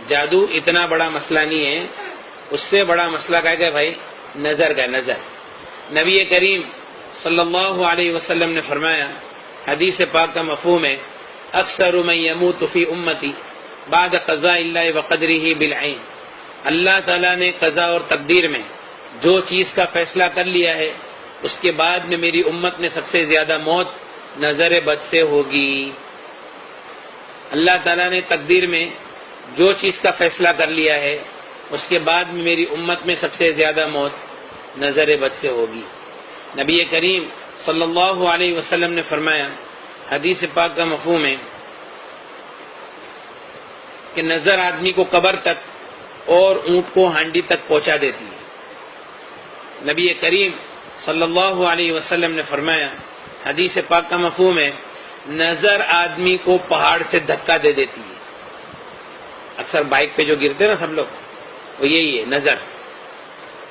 جادو اتنا بڑا مسئلہ نہیں ہے، اس سے بڑا مسئلہ کیا ہے بھائی؟ نظر کا نظر۔ نبی کریم صلی اللہ علیہ وسلم نے فرمایا، حدیث پاک کا مفہوم ہے، اکثر من یموت فی امتی بعد قضاء اللہ وقدرہ بالعین، اللہ تعالیٰ نے قضا اور تقدیر میں جو چیز کا فیصلہ کر لیا ہے اس کے بعد میں میری امت میں سب سے زیادہ موت نظر بد سے ہوگی۔ اللہ تعالیٰ نے تقدیر میں جو چیز کا فیصلہ کر لیا ہے اس کے بعد میں میری امت میں سب سے زیادہ موت نظر بد سے ہوگی۔ نبی کریم صلی اللہ علیہ وسلم نے فرمایا، حدیث پاک کا مفہوم ہے کہ نظر آدمی کو قبر تک اور اونٹ کو ہانڈی تک پہنچا دیتی ہے۔ نبی کریم صلی اللہ علیہ وسلم نے فرمایا، حدیث پاک کا مفہوم ہے، نظر آدمی کو پہاڑ سے دھکا دے دیتی ہے۔ اکثر بائک پہ جو گرتے ہیں نا سب لوگ، وہ یہی ہے،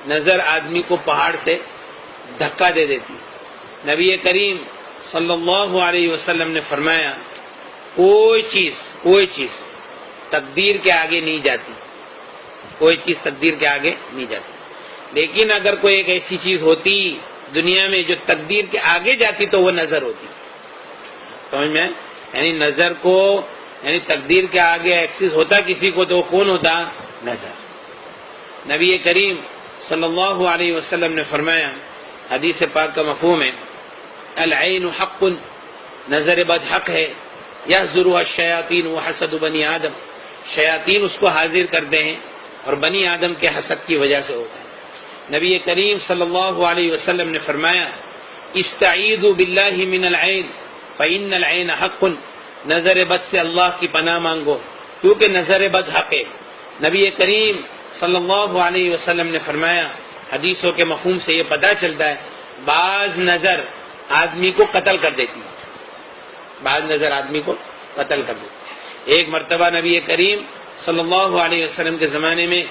نظر آدمی کو پہاڑ سے دھکا دے دیتی ہے۔ نبی کریم صلی اللہ علیہ وسلم نے فرمایا، کوئی چیز تقدیر کے آگے نہیں جاتی، کوئی چیز تقدیر کے آگے نہیں جاتی، لیکن اگر کوئی ایک ایسی چیز ہوتی دنیا میں جو تقدیر کے آگے جاتی تو وہ نظر ہوتی۔ سمجھ میں؟ یعنی نظر کو، یعنی تقدیر کے آگے ایکسس ہوتا کسی کو تو وہ کون ہوتا؟ نظر۔ نبی کریم صلی اللہ علیہ وسلم نے فرمایا، حدیث پاک کا مفہوم ہے، العین حق، نظر بد حق ہے، یحضرها الشیاطین وحسد بنی آدم، شیاطین اس کو حاضر کرتے ہیں اور بنی آدم کے حسد کی وجہ سے ہوتا ہے۔ نبی کریم صلی اللہ علیہ وسلم نے فرمایا، استعیذوا باللہ من العین فإن العین حق، نظر بد سے اللہ کی پناہ مانگو کیونکہ نظر بد حق ہے۔ نبی کریم صلی اللہ علیہ وسلم نے فرمایا، حدیثوں کے مفہوم سے یہ پتہ چلتا ہے، بعض نظر آدمی کو قتل کر دیتی ہے، بعض نظر آدمی کو قتل کر دیتی ہے۔ ایک مرتبہ نبی کریم صلی اللہ علیہ وسلم کے زمانے میں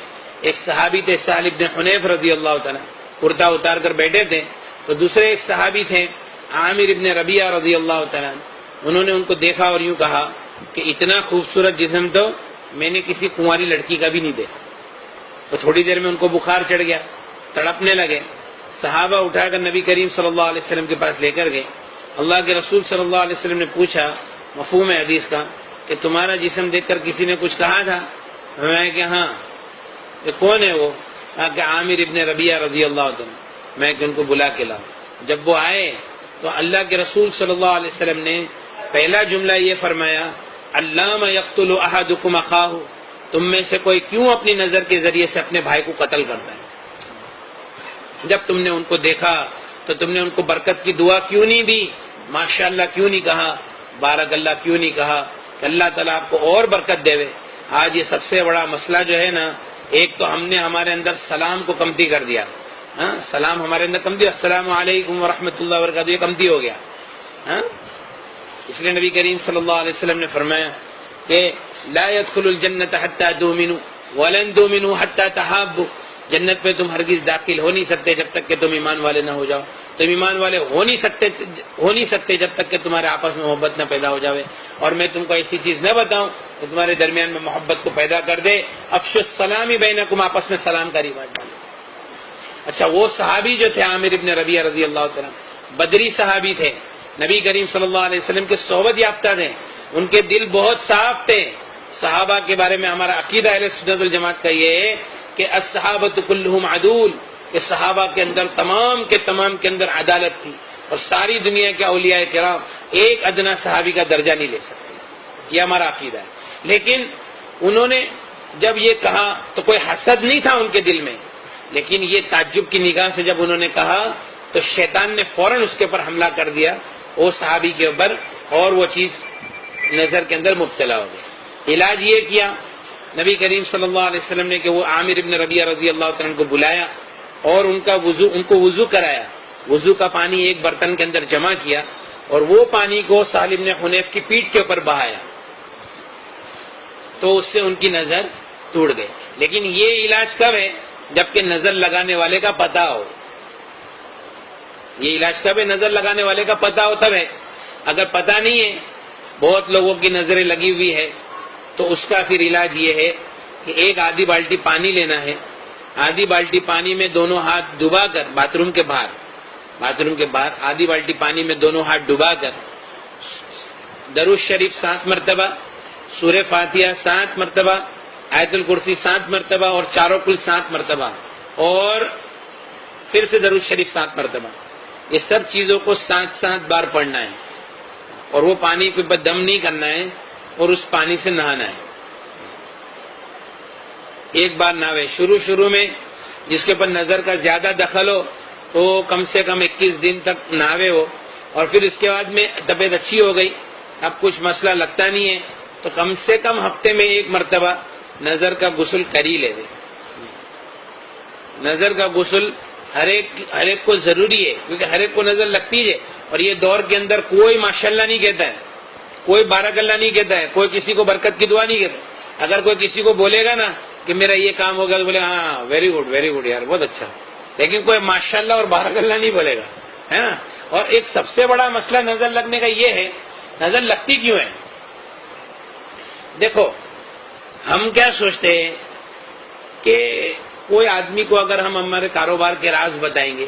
ایک صحابی تھے، سہل بن حنیف رضی اللہ تعالیٰ، کرتا اتار کر بیٹھے تھے، تو دوسرے ایک صحابی تھے عامر ابن ربیعہ رضی اللہ تعالیٰ، انہوں نے ان کو دیکھا اور یوں کہا کہ اتنا خوبصورت جسم تو میں نے کسی کنواری لڑکی کا بھی نہیں دیکھا۔ تو تھوڑی دیر میں ان کو بخار چڑھ گیا، تڑپنے لگے، صحابہ اٹھا کر نبی کریم صلی اللہ علیہ وسلم کے پاس لے کر گئے۔ اللہ کے رسول صلی اللہ علیہ وسلم نے پوچھا، مفہوم ہے حدیث کا، کہ تمہارا جسم دیکھ کر کسی نے کچھ کہا تھا؟ میں کہ ہاں۔ کہ کون ہے وہ؟ کہا کہ عامر ابن ربیعہ رضی اللہ عنہ۔ میں کہ ان کو بلا کے لاؤ۔ جب وہ آئے تو اللہ کے رسول صلی اللہ علیہ وسلم نے پہلا جملہ یہ فرمایا، علامہ یقتل احدکم اخاہ، تم میں سے کوئی کیوں اپنی نظر کے ذریعے سے اپنے بھائی کو قتل کرتا ہے؟ جب تم نے ان کو دیکھا تو تم نے ان کو برکت کی دعا کیوں نہیں دی؟ ماشاءاللہ کیوں نہیں کہا؟ بارک اللہ کیوں نہیں کہا کہ اللہ تعالیٰ آپ کو اور برکت دے؟ آج یہ سب سے بڑا مسئلہ جو ہے نا، ایک تو ہم نے ہمارے اندر سلام کو کمتی کر دیا، سلام ہمارے اندر کمتی، السلام علیکم ورحمۃ اللہ وبرکاتہ، یہ کمتی ہو گیا۔ اس لیے نبی کریم صلی اللہ علیہ وسلم نے فرمایا کہ لا يدخل الجنت حتى تؤمنوا ولن تؤمنوا حتى تحابوا، جنت میں تم ہرگز داخل ہو نہیں سکتے جب تک کہ تم ایمان والے نہ ہو جاؤ، تم ایمان والے ہو نہیں سکتے جب تک کہ تمہارے آپس میں محبت نہ پیدا ہو جاوے، اور میں تم کو ایسی چیز نہ بتاؤں کہ تمہارے درمیان میں محبت کو پیدا کر دے، افشوا السلام بینکم، آپس میں سلام کا رواج ڈالو۔ اچھا، وہ صحابی جو تھے عامر ابن ربیعہ رضی اللہ تعالیٰ، بدری صحابی تھے، نبی کریم صلی اللہ علیہ وسلم کے صحبت یافتہ تھے، ان کے دل بہت صاف تھے۔ صحابہ کے بارے میں ہمارا عقیدہ اہل سنت والجماعت کا یہ ہے کہ الصحابۃ کلھم عدول، کہ صحابہ کے اندر تمام کے اندر عدالت تھی، اور ساری دنیا کے اولیاء کرام ایک ادنا صحابی کا درجہ نہیں لے سکتے، یہ ہمارا عقیدہ ہے۔ لیکن انہوں نے جب یہ کہا تو کوئی حسد نہیں تھا ان کے دل میں، لیکن یہ تعجب کی نگاہ سے جب انہوں نے کہا تو شیطان نے فوراً اس کے اوپر حملہ کر دیا، وہ صحابی کے اوپر، اور وہ چیز نظر کے اندر مبتلا ہو گئی۔ علاج یہ کیا نبی کریم صلی اللہ علیہ وسلم نے کہ وہ عامر ابن ربیعہ رضی اللہ عنہ کو بلایا اور ان کو وضو کرایا، وضو کا پانی ایک برتن کے اندر جمع کیا اور وہ پانی کو سہل بن حنیف کی پیٹھ کے اوپر بہایا، تو اس سے ان کی نظر ٹوٹ گئی۔ لیکن یہ علاج کب ہے؟ جبکہ نظر لگانے والے کا پتہ ہو۔ یہ علاج کب ہے؟ نظر لگانے والے کا پتہ ہو تب ہے۔ اگر پتہ نہیں ہے، بہت لوگوں کی نظریں لگی ہوئی ہے، تو اس کا پھر علاج یہ ہے کہ ایک آدھی بالٹی پانی لینا ہے، آدھی بالٹی پانی میں دونوں ہاتھ ڈبا کر باتھ روم کے باہر آدھی بالٹی پانی میں دونوں ہاتھ ڈبا کر درود شریف 7 مرتبہ، سورہ فاتحہ 7 مرتبہ، آیت الکرسی 7 مرتبہ اور چاروں کل 7 مرتبہ، اور پھر سے درود شریف 7 مرتبہ، یہ سب چیزوں کو 7 بار پڑھنا ہے، اور وہ پانی کے اوپر دم نہیں کرنا ہے اور اس پانی سے نہانا ہے۔ ایک بار نہاوے، شروع میں جس کے اوپر نظر کا زیادہ دخل ہو تو کم سے کم 21 دن تک نہاوے ہو، اور پھر اس کے بعد میں طبیعت اچھی ہو گئی، اب کچھ مسئلہ لگتا نہیں ہے تو کم سے کم ہفتے میں 1 مرتبہ نظر کا غسل کر ہی لے دے۔ نظر کا غسل ہر ایک کو ضروری ہے، کیونکہ ہر ایک کو نظر لگتی ہے، اور یہ دور کے اندر کوئی ماشاءاللہ نہیں کہتا ہے، کوئی بارک اللہ نہیں کہتا ہے، کوئی کسی کو برکت کی دعا نہیں کہتا۔ اگر کوئی کسی کو بولے گا نا کہ میرا یہ کام ہو گیا تو بولے ہاں ویری گڈ یار، بہت اچھا، لیکن کوئی ماشاءاللہ اور بارک اللہ نہیں بولے گا، ہے نا۔ اور ایک سب سے بڑا مسئلہ نظر لگنے کا یہ ہے، نظر لگتی کیوں ہے؟ دیکھو، ہم کیا سوچتے ہیں کہ کوئی آدمی کو اگر ہم ہمارے کاروبار کے راز بتائیں گے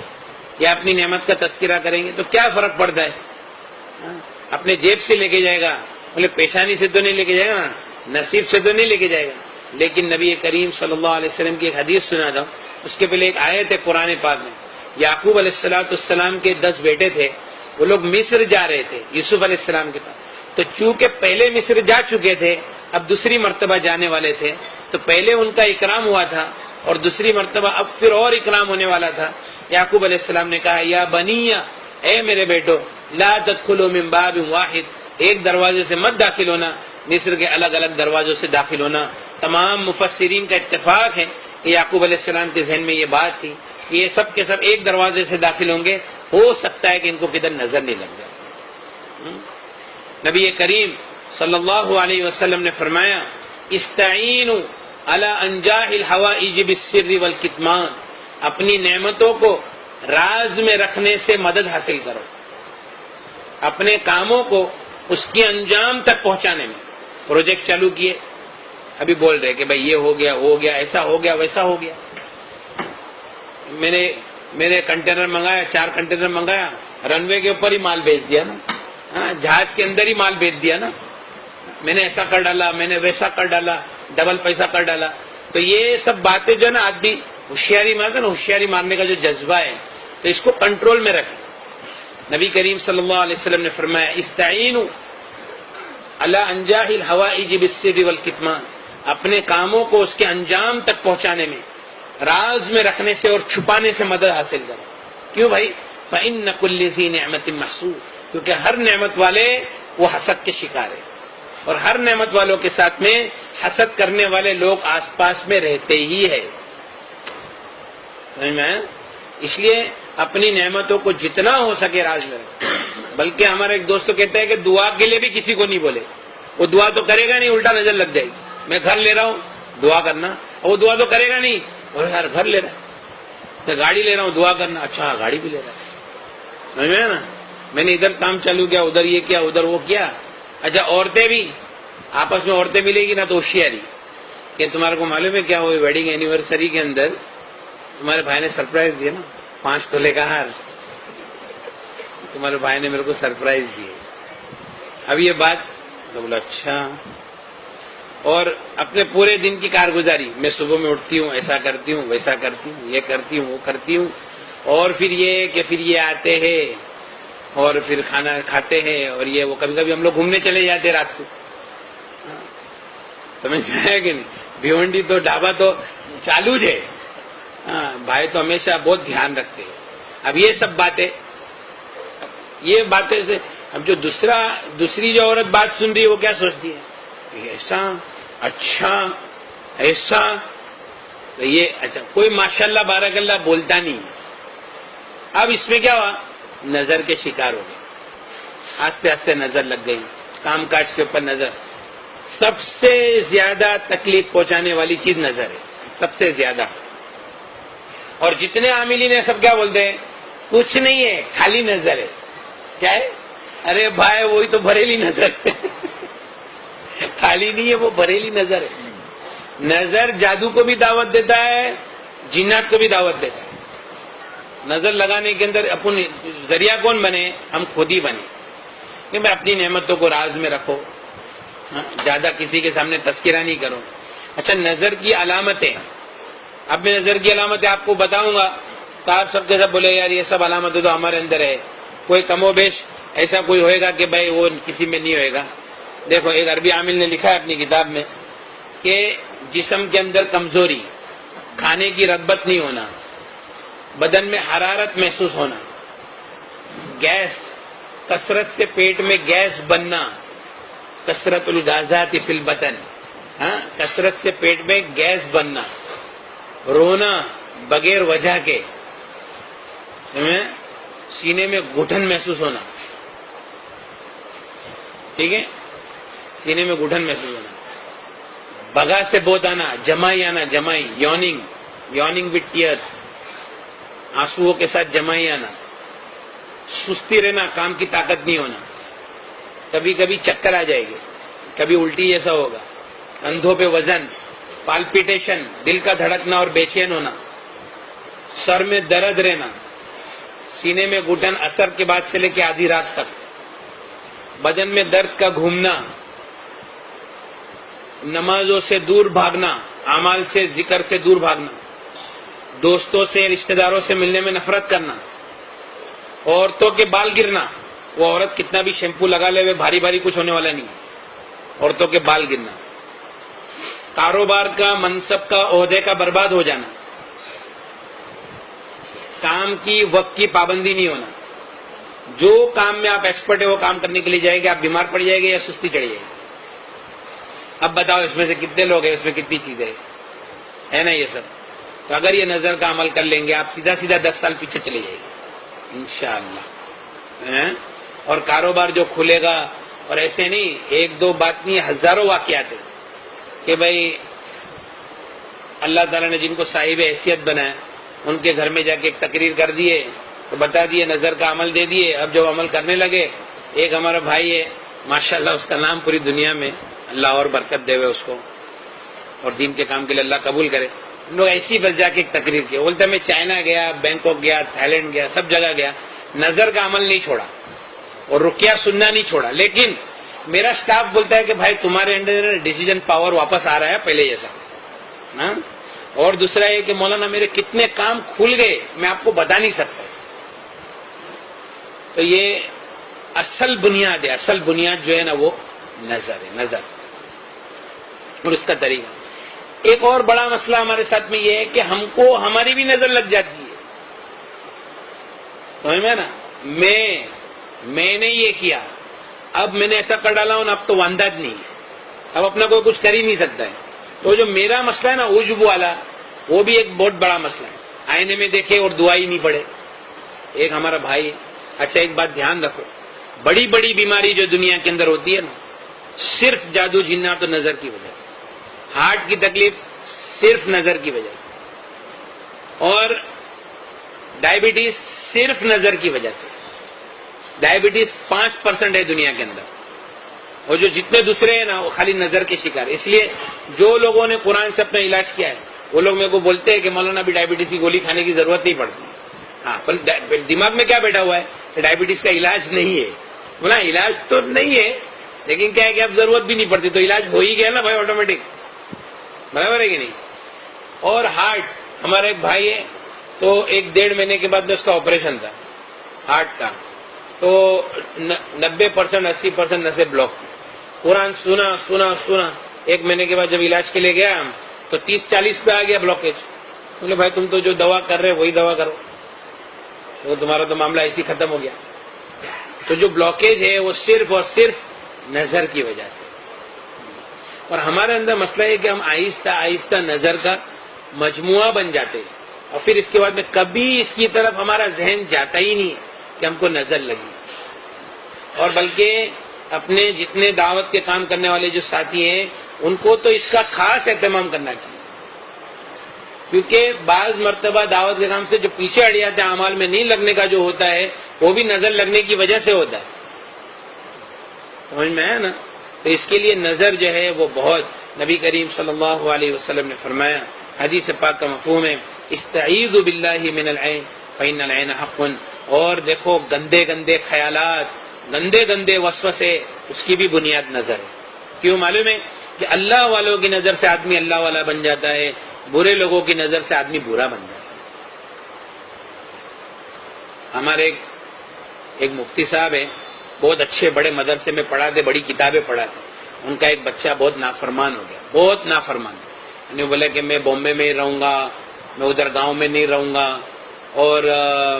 یا اپنی نعمت کا تذکرہ کریں گے تو کیا فرق پڑتا ہے؟ اپنے جیب سے لے کے جائے گا، بولے پیشانی سے تو نہیں لے کے جائے گا، نصیب سے تو نہیں لے کے جائے گا۔ لیکن نبی کریم صلی اللہ علیہ وسلم کی ایک حدیث سنا دو، اس کے پہلے ایک آیت ہے قرآن پاک میں۔ یعقوب علیہ السلام کے 10 بیٹے تھے، وہ لوگ مصر جا رہے تھے یوسف علیہ السلام کے پاس، تو چونکہ پہلے مصر جا چکے تھے، اب دوسری مرتبہ جانے والے تھے، تو پہلے ان کا اکرام ہوا تھا اور دوسری مرتبہ اب پھر اور اکرام ہونے والا تھا۔ یعقوب علیہ السلام نے کہا یا بنی، اے میرے بیٹو، لا تدخلوا من باب واحد، ایک دروازے سے مت داخل ہونا، مصر کے الگ الگ دروازوں سے داخل ہونا۔ تمام مفسرین کا اتفاق ہے کہ یعقوب علیہ السلام کے ذہن میں یہ بات تھی کہ یہ سب کے سب ایک دروازے سے داخل ہوں گے، ہو سکتا ہے کہ ان کو کدھر نظر نہیں لگ جائے۔ نبی کریم صلی اللہ علیہ وسلم نے فرمایا استعینوا علی انجاح الحوائج بالسر والکتمان، اپنی نعمتوں کو راز میں رکھنے سے مدد حاصل کرو، اپنے کاموں کو اس کے انجام تک پہنچانے میں۔ پروجیکٹ چالو کیے، ابھی بول رہے کہ بھائی یہ ہو گیا، ایسا ہو گیا، ویسا ہو گیا۔ میں نے کنٹینر منگایا، 4 کنٹینر منگایا، رن وے کے اوپر ہی مال بیچ دیا نا، جہاز کے اندر ہی مال بیچ دیا نا، میں نے ایسا کر ڈالا، میں نے ویسا کر ڈالا، ڈبل پیسہ کر ڈالا۔ تو یہ سب باتیں جو نا آدمی ہوشیاری مارتا نا، ہوشیاری مارنے کا جو جذبہ ہے، تو اس کو کنٹرول میں رکھے۔ نبی کریم صلی اللہ علیہ وسلم نے فرمایا استعینوا علی انجاح الحوائج بالسر والکتمان، اپنے کاموں کو اس کے انجام تک پہنچانے میں، راز میں رکھنے سے اور چھپانے سے مدد حاصل کرو۔ کیوں بھائی؟ فإن كل ذی نعمت محسود، کیونکہ ہر نعمت والے وہ حسد کے شکار ہے، اور ہر نعمت والوں کے ساتھ میں حسد کرنے والے لوگ آس پاس میں رہتے ہی ہے۔ سمجھ میں آیا؟ اس لیے اپنی نعمتوں کو جتنا ہو سکے راز میں رکھیں۔ بلکہ ہمارا ایک دوست کہتا ہے کہ دعا کے لیے بھی کسی کو نہیں بولے، وہ دعا تو کرے گا نہیں، الٹا نظر لگ جائے گی۔ میں گھر لے رہا ہوں، دعا کرنا، اور وہ دعا تو کرے گا نہیں، اور یار گھر لے رہا ہے، تو گاڑی لے رہا ہوں، دعا کرنا، اچھا گاڑی بھی لے رہا ہے۔ سمجھ میں نا؟ میں نے ادھر کام چالو کیا، ادھر یہ کیا، ادھر وہ کیا۔ اچھا عورتیں بھی آپس میں عورتیں ملے گی نا تو ہوشیاری کہ تمہارے کو معلوم ہے کیا ہوئی ویڈنگ اینیورسری کے اندر تمہارے بھائی نے سرپرائز دیا نا، 5 تولے کا ہار، تمہارے بھائی نے میرے کو سرپرائز دیے۔ اب یہ بات تو بولا اچھا، اور اپنے پورے دن کی کارگزاری، میں صبح میں اٹھتی ہوں، ایسا کرتی ہوں، ویسا کرتی ہوں، یہ کرتی ہوں، وہ کرتی ہوں، اور پھر یہ آتے ہیں اور پھر کھانا کھاتے ہیں، اور یہ وہ کبھی کبھی ہم لوگ گھومنے چلے جاتے رات کو۔ سمجھ میں آیا کہ نہیں؟ بھیونڈی تو ڈھابا تو چالو ہے، بھائی تو ہمیشہ بہت دھیان رکھتے ہیں۔ اب یہ سب باتیں سے اب جو دوسری جو عورت بات سن رہی ہے وہ کیا سوچتی ہے؟ ایسا، اچھا، ایسا، تو یہ اچھا کوئی ماشاءاللہ بارک اللہ بولتا نہیں۔ اب اس میں کیا ہوا؟ نظر کے شکار ہو گئے، آستے آستے نظر لگ گئی، کام کاج کے اوپر نظر۔ سب سے زیادہ تکلیف پہنچانے والی چیز نظر ہے، سب سے زیادہ۔ اور جتنے عاملین ہیں سب کیا بولتے ہیں؟ کچھ نہیں ہے، خالی نظر ہے۔ کیا ہے؟ ارے بھائی وہی تو بریلی نظر ہے، خالی نہیں ہے، وہ بریلی نظر ہے۔ نظر جادو کو بھی دعوت دیتا ہے، جنات کو بھی دعوت دیتا ہے۔ نظر لگانے کے اندر اپن ذریعہ کون بنے؟ ہم خود ہی بنے کہ میں اپنی نعمتوں کو راز میں رکھو، زیادہ کسی کے سامنے تذکرہ نہیں کرو۔ اچھا، نظر کی علامتیں، اب میں نظر کی علامتیں آپ کو بتاؤں گا تو آپ سب کے سب بولے یار یہ سب علامتیں تو ہمارے اندر ہے، کوئی کم و بیش ایسا کوئی ہوئے گا کہ بھائی وہ کسی میں نہیں ہوئے گا۔ دیکھو، ایک عربی عامل نے لکھا ہے اپنی کتاب میں کہ جسم کے اندر کمزوری، کھانے کی رغبت نہیں ہونا، بدن میں حرارت محسوس ہونا، گیس، کثرت سے پیٹ میں گیس بننا، کثرت الغازات فی البطن، کثرت سے پیٹ میں گیس بننا، رونا بغیر وجہ کے، سینے میں گھٹن محسوس ہونا، ٹھیک ہے، سینے میں گھٹن محسوس ہونا، بگا سے بوت آنا، جمائی آنا، جمائی، یوننگ وتھ ٹیئرس، آنسوؤں کے ساتھ جمائی آنا، سستی رہنا، کام کی طاقت نہیں ہونا، کبھی کبھی چکر آ جائے گی، کبھی الٹی جیسا ہوگا، کندھوں پہ وزن، پالپیٹیشن، دل کا دھڑکنا اور بے چین ہونا، سر میں درد رہنا، سینے میں گھٹن اثر کے بعد سے لے کے آدھی رات تک، بدن میں درد کا گھومنا، نمازوں سے دور بھاگنا، اعمال سے، ذکر سے دور بھاگنا، دوستوں سے، رشتہ داروں سے ملنے میں نفرت کرنا، عورتوں کے بال گرنا، وہ عورت کتنا بھی شیمپو لگا لے بھاری بھاری کچھ ہونے والا نہیں، عورتوں کے بال گرنا، کاروبار کا، منصب کا، عہدے کا برباد ہو جانا، کام کی، وقت کی پابندی نہیں ہونا، جو کام میں آپ ایکسپرٹ ہے وہ کام کرنے کے لیے جائے گے، آپ بیمار پڑ جائے گے یا سستی چڑھ جائے گی۔ اب بتاؤ اس میں سے کتنے لوگ ہیں، اس میں کتنی چیزیں ہے نا یہ سب۔ تو اگر یہ نظر کا عمل کر لیں گے آپ سیدھا 10 سال پیچھے چلے جائے گے انشاءاللہ۔ اور کاروبار جو کھلے گا، اور ایسے نہیں ایک دو بات نہیں، ہزاروں واقعات ہیں کہ بھائی اللہ تعالیٰ نے جن کو صاحب حیثیت بنایا ان کے گھر میں جا کے ایک تقریر کر دیے تو بتا دیے، نظر کا عمل دے دیے، اب جب عمل کرنے لگے، ایک ہمارا بھائی ہے ماشاءاللہ اس کا نام پوری دنیا میں، اللہ اور برکت دے اس کو اور دین کے کام کے لیے اللہ قبول کرے، ہم لوگ ایسی بس جا کے ایک تقریر کی، بولتا میں چائنا گیا، بینکاک گیا، تھائی لینڈ گیا، سب جگہ گیا، نظر کا عمل نہیں چھوڑا اور رقیہ سننا نہیں چھوڑا، لیکن میرا سٹاف بولتا ہے کہ بھائی تمہارے انڈر ڈیسیجن پاور واپس آ رہا ہے پہلے جیسا، اور دوسرا یہ کہ مولانا میرے کتنے کام کھل گئے میں آپ کو بتا نہیں سکتا۔ تو یہ اصل بنیاد ہے، اصل بنیاد جو ہے نا وہ نظر ہے، نظر اور اس کا طریقہ۔ ایک اور بڑا مسئلہ ہمارے ساتھ میں یہ ہے کہ ہم کو ہماری بھی نظر لگ جاتی ہے، سمجھ میں نا، میں نے یہ کیا، اب میں نے ایسا کر ڈالا ہوں، اب تو وانداد نہیں، اب اپنا کوئی کچھ کر ہی نہیں سکتا ہے۔ تو جو میرا مسئلہ ہے نا عجب والا، وہ بھی ایک بہت بڑا مسئلہ ہے، آئینے میں دیکھے اور دعا ہی نہیں پڑے۔ ایک ہمارا بھائی ہے، اچھا ایک بات دھیان رکھو، بڑی بڑی بیماری جو دنیا کے اندر ہوتی ہے نا، صرف جادو جنات اور نظر کی وجہ سے، ہارٹ کی تکلیف صرف نظر کی وجہ سے، اور ڈائبٹیز صرف نظر کی وجہ سے۔ ڈائبٹیز 5% ہے دنیا کے اندر، اور جو جتنے دوسرے ہیں نا وہ خالی نظر کے شکار۔ اس لیے جو لوگوں نے قرآن سے اپنا علاج کیا ہے وہ لوگ میرے کو بولتے ہیں کہ مولانا بھی ڈائبٹیز کی گولی کھانے کی ضرورت نہیں پڑتی۔ ہاں، پر دماغ میں کیا بیٹھا ہوا ہے کہ ڈائبٹیز کا علاج نہیں ہے، بولا علاج تو نہیں ہے لیکن کیا ہے کہ اب ضرورت بھی نہیں پڑتی، تو علاج ہو ہی گیا نا بھائی آٹومیٹک، برابر ہے کہ نہیں۔ اور ہارٹ، ہمارا ایک بھائی ہے تو 1.5 مہینے کے بعد میں اس کا آپریشن تھا ہارٹ کا، تو 90% 80% نسیں بلاک تھی۔ قرآن سنا 1 مہینے کے بعد جب علاج کے لیے گیا تو 30-40 پہ آ گیا بلاکیج۔ بولے بھائی تم تو جو دوا کر رہے وہی دوا کرو، تو تمہارا تو معاملہ ایسے ختم ہو گیا۔ تو جو بلاکیج ہے وہ صرف اور صرف نظر کی وجہ سے۔ اور ہمارے اندر مسئلہ ہے کہ ہم آہستہ آہستہ نظر کا مجموعہ بن جاتے ہیں، اور پھر اس کے بعد میں کبھی اس کی طرف ہمارا ذہن جاتا ہی نہیں کہ ہم کو نظر لگی، اور بلکہ اپنے جتنے دعوت کے کام کرنے والے جو ساتھی ہیں ان کو تو اس کا خاص اہتمام کرنا چاہیے، کیونکہ بعض مرتبہ دعوت کے کام سے جو پیچھے ہٹ جاتے ہیں، اعمال میں نہیں لگنے کا جو ہوتا ہے وہ بھی نظر لگنے کی وجہ سے ہوتا ہے، سمجھ میں ہے نا۔ تو اس کے لیے نظر جو ہے وہ بہت، نبی کریم صلی اللہ علیہ وسلم نے فرمایا، حدیث پاک کا مفہوم ہے استعیذوا باللہ من العین فإن العین حق، اور دیکھو گندے گندے خیالات، گندے گندے وسوسے، اس کی بھی بنیاد نظر ہے۔ کیوں معلوم ہے کہ اللہ والوں کی نظر سے آدمی اللہ والا بن جاتا ہے، برے لوگوں کی نظر سے آدمی برا بن جاتا ہے۔ ہمارے ایک مفتی صاحب ہیں، بہت اچھے بڑے مدرسے میں پڑھاتے، بڑی کتابیں پڑھاتے، ان کا ایک بچہ بہت نافرمان ہو گیا، بہت نافرمان، انہوں نے بولا کہ میں بامبے میں ہی رہوں گا، میں ادھر گاؤں میں نہیں رہوں گا، اور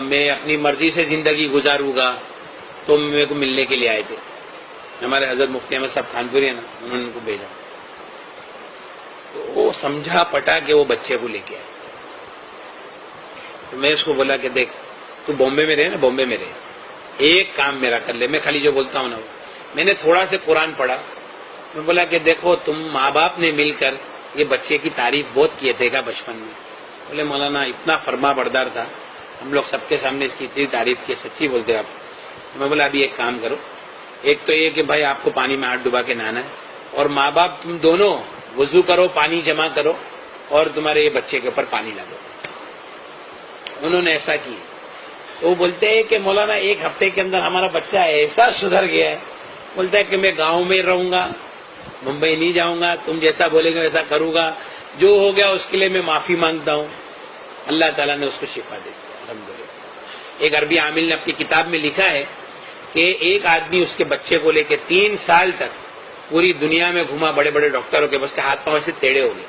میں اپنی مرضی سے زندگی گزاروں گا۔ تو میرے کو ملنے کے لیے آئے تھے ہمارے حضرت مفتی احمد صاحب خانپوری ہیں نا، انہوں نے ان کو بھیجا، تو وہ سمجھا پٹا کہ وہ بچے کو لے کے آئے۔ تو میں اس کو بولا کہ دیکھ تو بامبے میں رہے نا، بامبے میں رہے، ایک کام میرا کر لے، میں خالی جو بولتا ہوں نا، میں نے تھوڑا سے قرآن پڑھا، میں بولا کہ دیکھو تم ماں باپ نے مل کر یہ بچے کی تعریف بہت کیے تھے گا بچپن میں، بولے مولانا اتنا فرما بردار تھا، ہم لوگ سب کے سامنے اس کی اتنی تعریف کی، سچی بولتے آپ۔ میں بولا ابھی ایک کام کرو، ایک تو یہ کہ بھائی آپ کو پانی میں ہاتھ ڈبا کے نہانا ہے، اور ماں باپ تم دونوں وضو کرو، پانی جمع کرو، اور تمہارے یہ بچے کے اوپر پانی لا دو۔ انہوں نے ایسا کیا، تو وہ بولتے ہیں کہ مولانا ایک ہفتے کے اندر ہمارا بچہ ایسا سدھر گیا ہے، بولتا ہے کہ میں گاؤں میں رہوں گا، ممبئی نہیں جاؤں گا، تم جیسا بولے گے ویسا کروں گا، جو ہو گیا اس کے لیے میں معافی مانگتا ہوں۔ اللہ تعالیٰ نے اس کو شفا دے دیا الحمدللہ۔ ایک عربی عامل نے اپنی کتاب میں لکھا ہے کہ ایک آدمی اس کے بچے کو لے کے 3 سال تک پوری دنیا میں گھوما، بڑے بڑے ڈاکٹروں کے، بس کے ہاتھ پاؤں سے ٹیڑھے ہو گئے،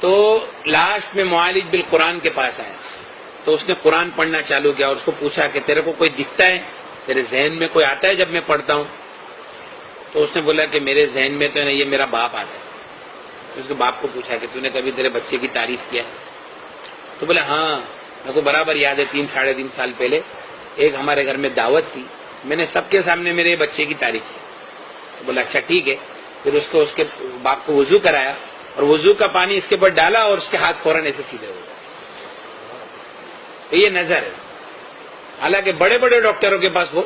تو لاسٹ میں معالج بالقرآن کے پاس آیا، تو اس نے قرآن پڑھنا چالو کیا، اور اس کو پوچھا کہ تیرے کو کوئی دکھتا ہے، تیرے ذہن میں کوئی آتا ہے جب میں پڑھتا ہوں؟ تو اس نے بولا کہ میرے ذہن میں تو نہیں، یہ میرا باپ آتا ہے۔ تو اس کے باپ کو پوچھا کہ تو نے کبھی تیرے بچے کی تعریف کیا ہے؟ تو بولا ہاں، میرے کو برابر یاد ہے، 3 ساڑھے 3 سال پہلے ایک ہمارے گھر میں دعوت تھی، میں نے سب کے سامنے میرے بچے کی تعریف کی۔ تو بولا اچھا ٹھیک ہے، پھر اس کو اس کے باپ کو وضو کرایا، اور وضو کا پانی اس کے اوپر ڈالا، اور اس کے ہاتھ فوراً ایسے سیدھے ہو گئے۔ تو یہ نظر ہے، حالانکہ بڑے بڑے ڈاکٹروں کے پاس وہ،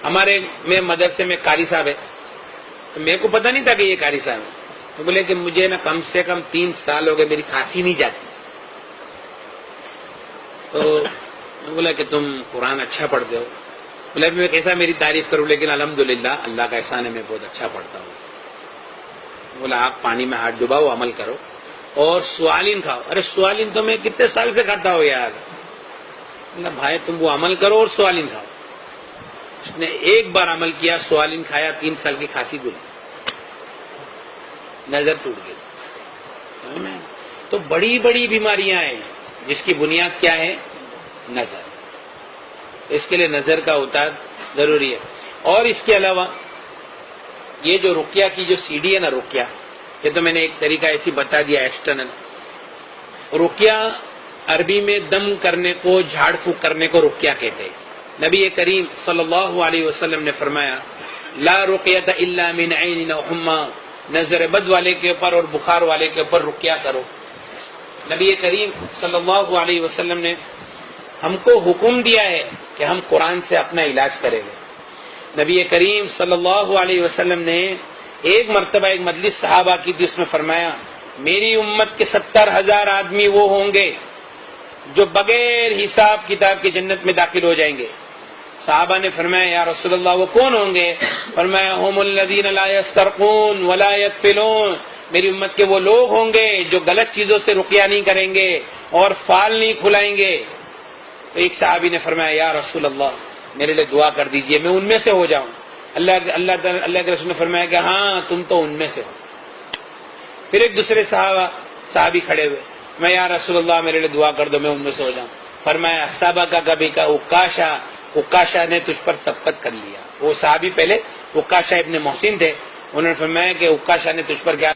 ہمارے میں مدرسے میں قاری صاحب ہے، تو میرے کو پتہ نہیں تھا کہ یہ قاری صاحب ہے، تو بولے کہ مجھے نا کم سے کم 3 سال ہو گئے، میری کھانسی نہیں جاتی۔ تو میں بولا کہ تم قرآن اچھا پڑھتے ہو، بولا میں کیسا میری تعریف کروں، لیکن الحمدللہ اللہ کا احسان ہے، میں بہت اچھا پڑھتا ہوں۔ بولا آپ پانی میں ہاتھ ڈباؤ، عمل کرو، اور سوالین کھاؤ۔ ارے سوالین تو میں کتنے سال سے کھاتا ہوں یار۔ بولا بھائی تم وہ عمل کرو اور سوالین کھاؤ۔ اس نے ایک بار عمل کیا، سوالین کھایا، 3 سال کی کھانسی گلی، نظر ٹوٹ گئی۔ تو بڑی بڑی بیماریاں ہیں جس کی بنیاد کیا ہے؟ نظر۔ اس کے لیے نظر کا اتار ضروری ہے۔ اور اس کے علاوہ یہ جو رقیہ کی جو CD ہے نا، رقیہ، یہ تو میں نے ایک طریقہ ایسی بتا دیا ایکسٹرنل۔ رقیہ عربی میں دم کرنے کو، جھاڑ پھونک کرنے کو رقیہ کہتے ہیں۔ نبی کریم صلی اللہ علیہ وسلم نے فرمایا لا رقیۃ الا من عین او حمى، نظر بد والے کے اوپر اور بخار والے کے اوپر رقیہ کرو۔ نبی کریم صلی اللہ علیہ وسلم نے ہم کو حکم دیا ہے کہ ہم قرآن سے اپنا علاج کریں گے۔ نبی کریم صلی اللہ علیہ وسلم نے ایک مرتبہ ایک مجلس صحابہ کی تھی، اس میں فرمایا میری امت کے 70,000 آدمی وہ ہوں گے جو بغیر حساب کتاب کی جنت میں داخل ہو جائیں گے۔ صحابہ نے فرمایا یا رسول اللہ وہ کون ہوں گے؟ فرمایا هم الذین لا یسترقون ولا یدفلون، میری امت کے وہ لوگ ہوں گے جو غلط چیزوں سے رقیہ نہیں کریں گے اور فال نہیں کھلائیں گے۔ تو ایک صحابی نے فرمایا یا رسول اللہ میرے لیے دعا کر دیجئے میں ان میں سے ہو جاؤں۔ اللہ کے رسول نے فرمایا کہ ہاں تم تو ان میں سے ہو۔ پھر ایک دوسرے صحابی کھڑے ہوئے، میں یا رسول اللہ میرے لیے دعا کر دو میں ان میں سے ہو جاؤں۔ فرمایا سبقہ کبھی کا عکاشہ نے تجھ پر سبقت کر لیا۔ وہ صحابی پہلے عکاشہ ابن محسن تھے، انہوں نے فرمایا کہ عکاشہ نے تجھ پر کیا